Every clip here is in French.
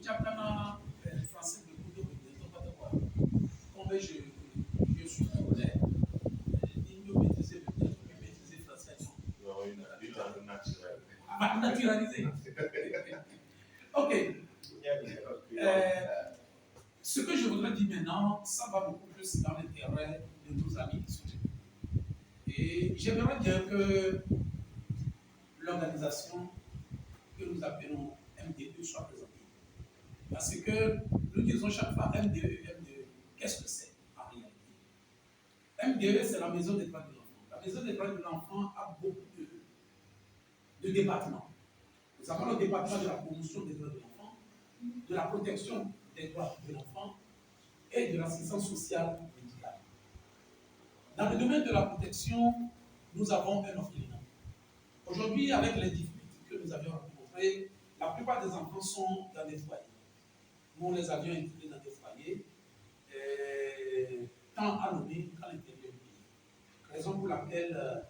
Tchakana, français de Koudou, comme je suis congolais, il me maîtriser peut-être, il maîtriser français. Non, une langue naturelle. Naturalisé. Ok. Ce que je voudrais dire maintenant, ça va beaucoup plus dans l'intérêt de nos amis qui sont là. Et j'aimerais bien que l'organisation que nous appelons MDE soit présentée. Parce que nous disons chaque fois MDE, MDE. Qu'est-ce que c'est en réalité? MDE, c'est la maison des droits de l'enfant. La maison des droits de l'enfant a beaucoup de départements. Nous avons le département de la promotion des droits de l'enfant, de la protection des droits de l'enfant et de l'assistance sociale médicale. Dans le domaine de la protection, nous avons un orphelinat. Aujourd'hui, avec les difficultés que nous avions rencontrées, la plupart des enfants sont dans des foyers. Nous les avions intégrés dans des foyers, tant à Lomé qu'à l'intérieur du pays. Raison pour laquelle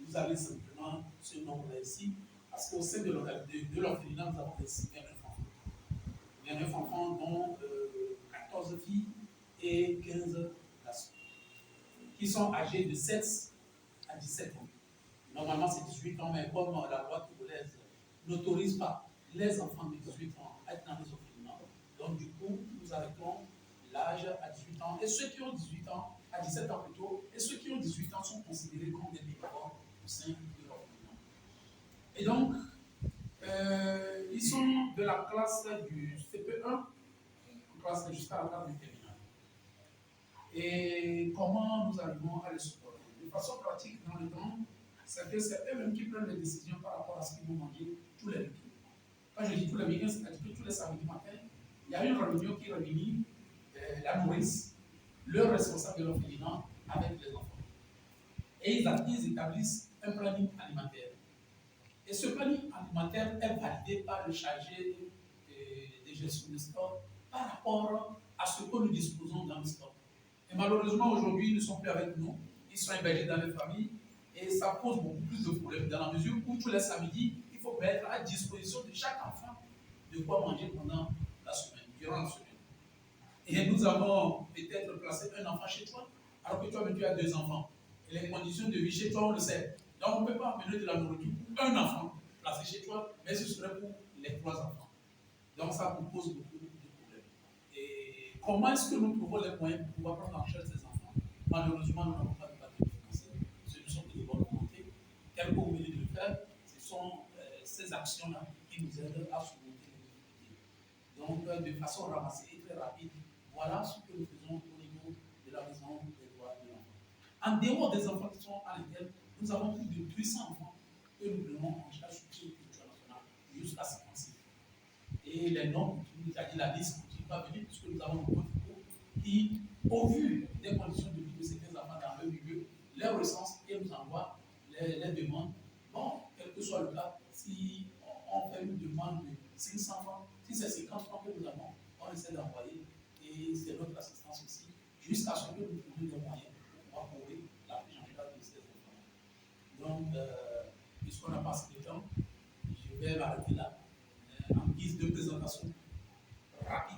vous avez simplement ce nombre-là ici, parce qu'au sein de l'orphelinat, nous avons 29 enfants. 29 enfants, dont 14 filles et 15 garçons, qui sont âgés de 7 à 17 ans. Normalement, c'est 18 ans, mais comme la loi togolaise n'autorise pas les enfants de 18 ans à être dans les orphelinats, donc du coup, nous arrêtons l'âge à 18 ans. Et ceux qui ont 18 ans, à 17 ans plutôt, et ceux qui ont 18 ans sont considérés comme des mineurs au sein de l'orphelinat. Et donc, ils sont de la classe du CP1, classe jusqu'à la classe du terminal. Et comment nous arrivons à les supporter? De façon pratique, dans le temps, c'est que c'est eux-mêmes qui prennent les décisions par rapport à ce qu'ils vont manger tous les week-ends. Quand je dis tous les week-ends, c'est-à-dire que tous les samedis matin, il y a une réunion qui réunit la nourrice, le responsable de l'orphelinat avec les enfants. Et ils établissent un planning alimentaire. Et ce planning alimentaire est validé par le chargé de gestion du stock par rapport à ce que nous disposons dans le stock. Et malheureusement, aujourd'hui, ils ne sont plus avec nous. Ils sont hébergés dans les familles. Et ça pose beaucoup plus de problèmes dans la mesure où tous les samedis, il faut mettre à disposition de chaque enfant de quoi manger pendant la semaine, durant la semaine. Et nous avons peut-être placé un enfant chez toi, alors que toi, tu as 2 enfants. Et les conditions de vie chez toi, on le sait. Donc, on ne peut pas amener de la nourriture pour un enfant placé chez toi, mais ce serait pour les 3 enfants. Donc, ça nous pose beaucoup de problèmes. Et comment est-ce que nous trouvons les moyens pour pouvoir prendre en charge ces enfants? Malheureusement, nous n'avons pas de papier financier. Ce ne sont que des bonnes volontés. Quel que vous venez de le faire, ce sont ces actions-là qui nous aident à surmonter les difficultés. Donc, de façon ramassée et très rapide, voilà ce que nous faisons au niveau de la maison des droits de l'enfant. En dehors des enfants qui sont à l'interne, nous avons plus de 800 enfants que nous prenons en charge sur le territoire national jusqu'à 56. Et les noms, c'est-à-dire la liste continue à venir, puisque nous avons beaucoup de qui, au vu des conditions de vie de ces 15 enfants dans le milieu, les recensent et nous envoient les demandes. Bon, quel que soit le cas, si on fait une demande de 500 francs, si c'est 50 francs que nous avons, on essaie d'envoyer et c'est notre assistance aussi, jusqu'à ce que nous trouvions des moyens pour pouvoir couvrir la prise en charge de ces enfants. Donc, puisqu'on n'a pas assez de temps, je vais m'arrêter là. En guise de présentation rapide